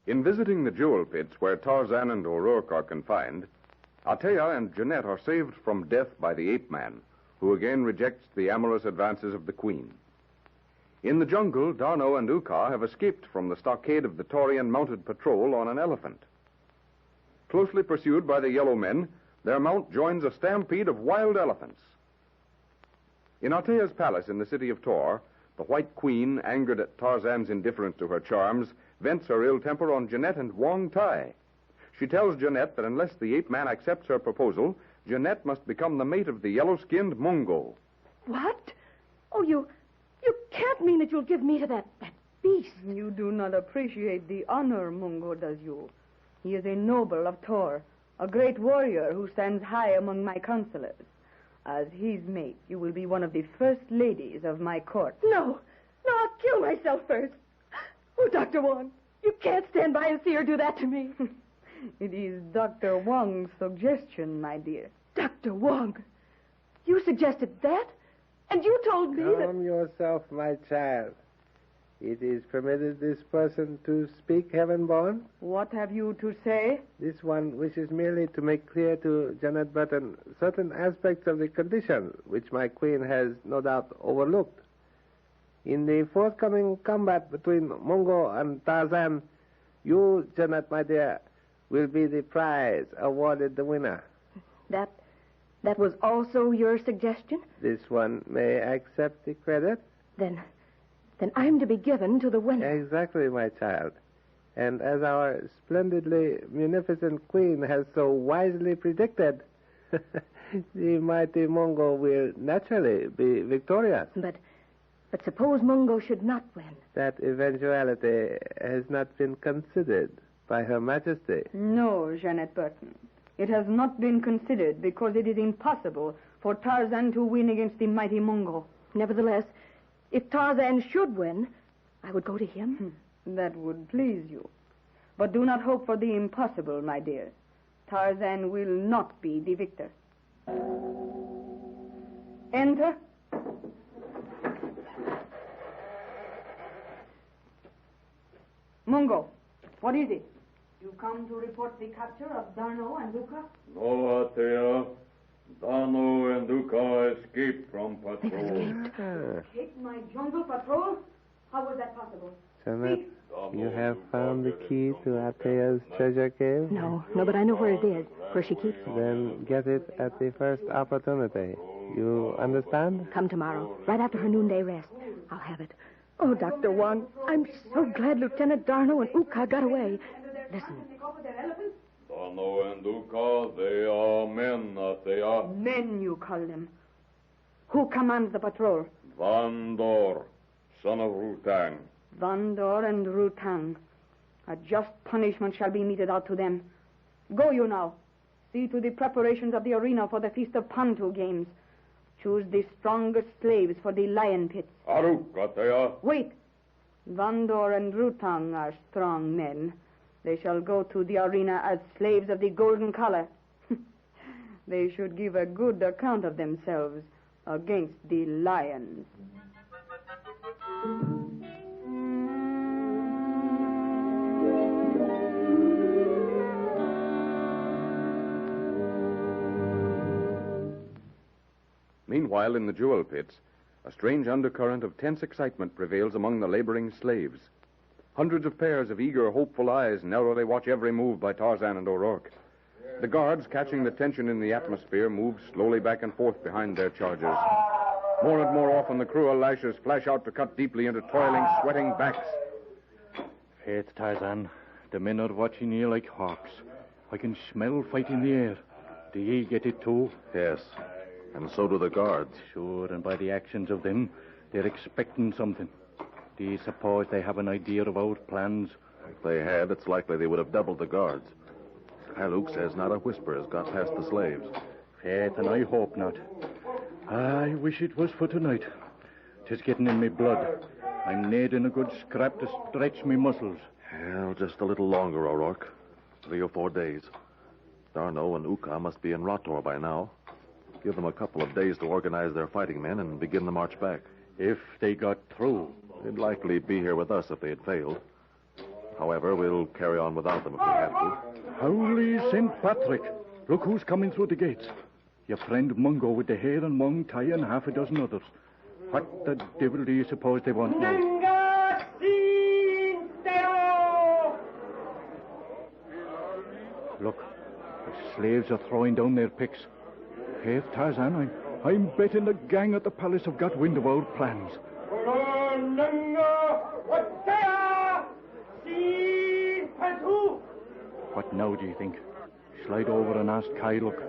In visiting the jewel pits where Tarzan and O'Rourke are confined, Althea and Jeanette are saved from death by the ape-man, who again rejects the amorous advances of the Queen. In the jungle, D'Arnot and Uka have escaped from the stockade of the Taurian mounted patrol on an elephant. Closely pursued by the yellow men, their mount joins a stampede of wild elephants. In Althea's palace in the city of Tohr, the White Queen, angered at Tarzan's indifference to her charms, vents her ill temper on Jeanette and Wong Tai. She tells Jeanette that unless the ape-man accepts her proposal, Jeanette must become the mate of the yellow-skinned Mungo. What? Oh, you can't mean that you'll give me to that beast. You do not appreciate the honor, Mungo, does you? He is a noble of Tohr, a great warrior who stands high among my counselors. As his mate, you will be one of the first ladies of my court. No, I'll kill myself first. Oh, Dr. Wong, you can't stand by and see her do that to me. It is Dr. Wong's suggestion, my dear. Dr. Wong, you suggested that? And you told me that... Calm yourself, my child. It is permitted this person to speak, Heavenborn? What have you to say? This one wishes merely to make clear to Janet Burton certain aspects of the condition which my queen has no doubt overlooked. In the forthcoming combat between Mungo and Tarzan, you, Janet, my dear, will be the prize awarded the winner. That was also your suggestion? This one may accept the credit. Then I'm to be given to the winner. Exactly, my child. And as our splendidly munificent queen has so wisely predicted, the mighty Mungo will naturally be victorious. But suppose Mungo should not win. That eventuality has not been considered by Her Majesty. No, Janet Burton. It has not been considered because it is impossible for Tarzan to win against the mighty Mungo. Nevertheless, if Tarzan should win, I would go to him. That would please you. But do not hope for the impossible, my dear. Tarzan will not be the victor. Enter. Mungo, what is it? You come to report the capture of D'Arnot and Uka? No, Althea. D'Arnot and Uka escaped from patrol. Escaped my jungle patrol? How was that possible? Janet, you have found the key to Althea's treasure cave? No, but I know where it is, where she keeps it. Then get it at the first opportunity. You understand? Come tomorrow, right after her noonday rest. I'll have it. Oh, Dr. Wong, I'm so glad Lieutenant D'Arnot and Uka got away. Listen. D'Arnot and Uka, they are men, Althea. Men, you call them. Who commands the patrol? Vandor, son of Rutang. Vandor and Rutang. A just punishment shall be meted out to them. Go you now. See to the preparations of the arena for the Feast of Pantu games. Choose the strongest slaves for the lion pits. Aruk, Althea. Wait. Vandor and Rutang are strong men. They shall go to the arena as slaves of the golden collar. They should give a good account of themselves against the lions. Meanwhile, in the jewel pits, a strange undercurrent of tense excitement prevails among the laboring slaves. Hundreds of pairs of eager, hopeful eyes narrowly watch every move by Tarzan and O'Rourke. The guards, catching the tension in the atmosphere, move slowly back and forth behind their chargers. More and more often, the cruel lashes flash out to cut deeply into toiling, sweating backs. Faith, Tarzan, the men are watching you like hawks. I can smell fight in the air. Do ye get it too? Yes, and so do the guards. Sure, and by the actions of them, they're expecting something. Do you suppose they have an idea of our plans? If they had, it's likely they would have doubled the guards. Haluk says not a whisper has got past the slaves. Faith, and I hope not. I wish it was for tonight. 'Tis getting in me blood. I'm needing a good scrap to stretch me muscles. Well, just a little longer, O'Rourke. 3 or 4 days. D'Arnot and Uka must be in Rotor by now. Give them a couple of days to organize their fighting men and begin the march back. If they got through. They'd likely be here with us if they had failed. However, we'll carry on without them if we have to. Holy St. Patrick. Look who's coming through the gates. Your friend Mungo with the hair and long tie and half a dozen others. What the devil do you suppose they want now? Look, the slaves are throwing down their picks. Faith, Tarzan, I'm betting the gang at the palace have got wind of our plans. What now, do you think? Slide over and ask Kai, look.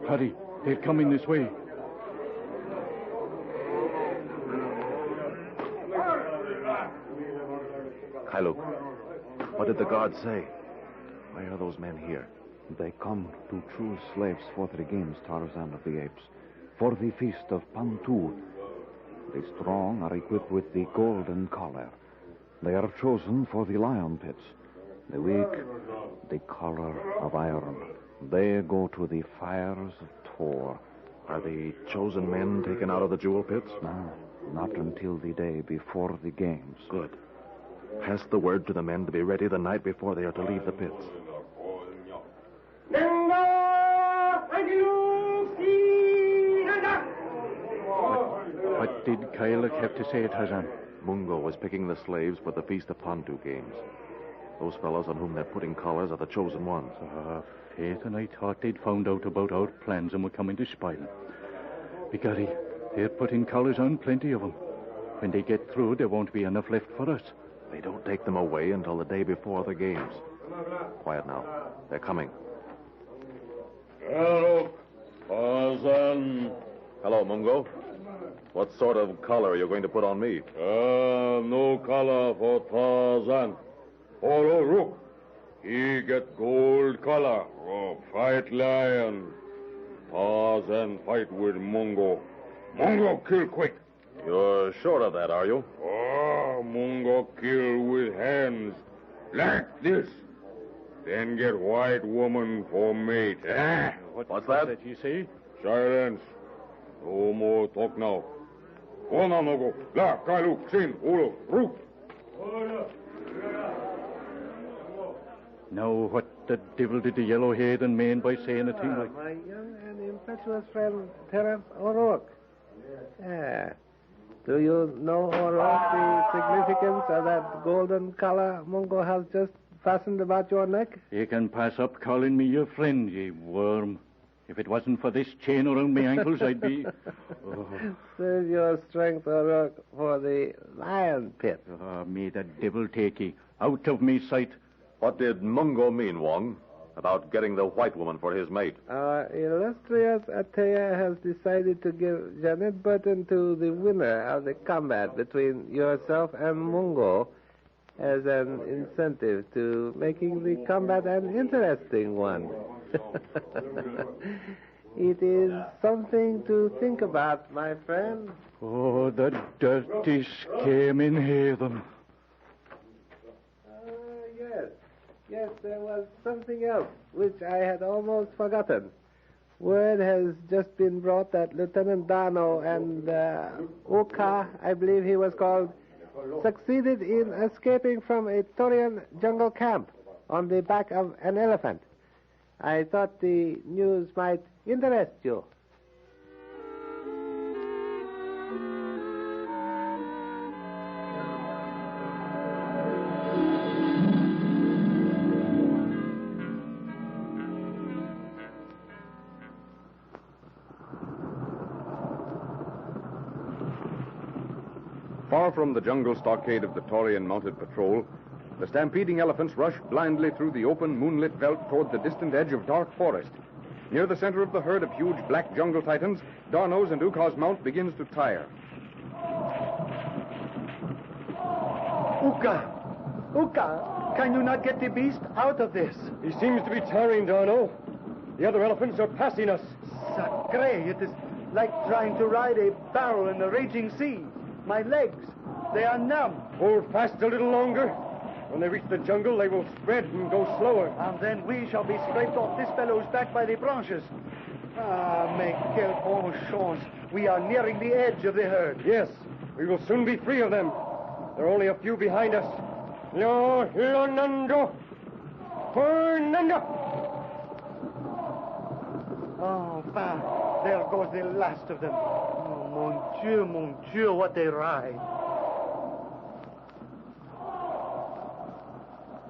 Hurry, they're coming this way. Kailuk, what did the guards say? Why are those men here? They come to choose slaves for the games, Tarzan of the Apes, for the feast of Pantu. The strong are equipped with the golden collar. They are chosen for the lion pits. The weak, the collar of iron. They go to the Fires of Tohr. Are the chosen men taken out of the jewel pits? No, not until the day before the games. Good. Pass the word to the men to be ready the night before they are to leave the pits. What did Kailuk have to say, Tarzan? Mungo was picking the slaves for the Feast of Pantu games. Those fellows on whom they're putting collars are the chosen ones. Faith, and I thought they'd found out about our plans and were coming to spy them. Begorry, they're putting collars on plenty of them. When they get through, there won't be enough left for us. They don't take them away until the day before the games. Quiet now. They're coming. Hello, Tarzan. Hello, Mungo. What sort of collar are you going to put on me? No collar for Tarzan. Oh, look. He get gold collar. Oh, fight lion. Tarzan fight with Mungo. Mungo kill quick. You're sure of that, are you? Oh, Mungo kill with hands. Like this. Then get white woman for mate. What's that? You see? Silence. No more talk now. Go now, Mungo. La, Kailuk, Sin, Ulo, Rook. Now, what the devil did the yellow-haired mean by saying a thing like... My young and impetuous friend, Terence O'Rourke. Do you know, O'Rourke, the significance of that golden collar Mungo has just fastened about your neck? You can pass up calling me your friend, ye worm. If it wasn't for this chain around my ankles, I'd be... Save your strength, O'Rourke, for the lion pit. May the devil take ye. Out of me sight. What did Mungo mean, Wong, about getting the white woman for his mate? Our illustrious Atea has decided to give Janet Burton to the winner of the combat between yourself and Mungo as an incentive to making the combat an interesting one. It is something to think about, my friend. Oh, the dirty scheming heathen. Yes, there was something else which I had almost forgotten. Word has just been brought that Lieutenant Darno and Oka, I believe he was called, succeeded in escaping from a Taurian jungle camp on the back of an elephant. I thought the news might interest you. Far from the jungle stockade of the Taurian mounted patrol, the stampeding elephants rushed blindly through the open, moonlit veldt toward the distant edge of dark forest. Near the center of the herd of huge black jungle titans, Darno's and Uka's mount begins to tire. Uka, can you not get the beast out of this? He seems to be tiring, Darno. The other elephants are passing us. Sacre, it is like trying to ride a barrel in the raging sea. My legs, they are numb. Hold fast a little longer. When they reach the jungle, they will spread and go slower. And then we shall be scraped off this fellow's back by the branches. Mais quelle bonne chance. We are nearing the edge of the herd. Yes, we will soon be free of them. There are only a few behind us. Lonando. Fernando. Oh, bah, there goes the last of them. Oh, mon Dieu, what they ride.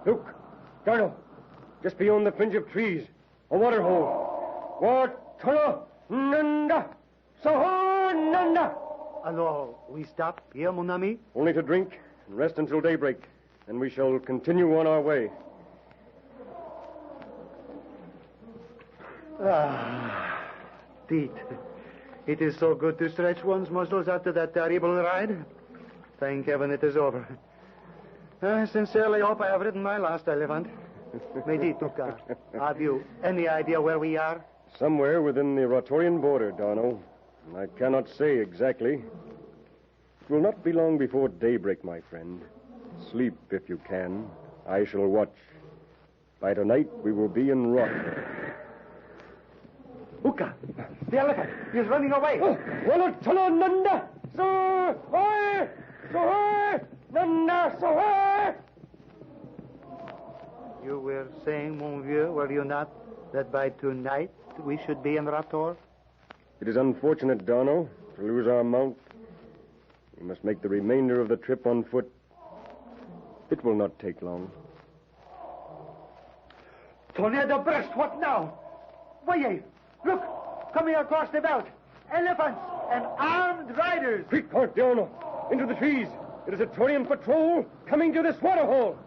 Look, Darno, just beyond the fringe of trees, a water hole. Water, nanda, soho, nanda. Alors, we stop here, mon ami? Only to drink and rest until daybreak. Then we shall continue on our way. Ah, Pete. It is so good to stretch one's muscles after that terrible ride. Thank heaven it is over. I sincerely hope I have ridden my last elephant. Medituka, have you any idea where we are? Somewhere within the Rotorian border, Darno. I cannot say exactly. It will not be long before daybreak, my friend. Sleep if you can. I shall watch. By tonight, we will be en route. Uka, the elephant, he is running away. Nanda, Nanda, You were saying, mon vieux, were you not, that by tonight we should be in Rator? It is unfortunate, Darno, to lose our mount. We must make the remainder of the trip on foot. It will not take long. Tornado burst, what now? Voyez, look, coming across the belt. Elephants and armed riders. Quick, Darno, into the trees. It is a Torian patrol coming to this waterhole.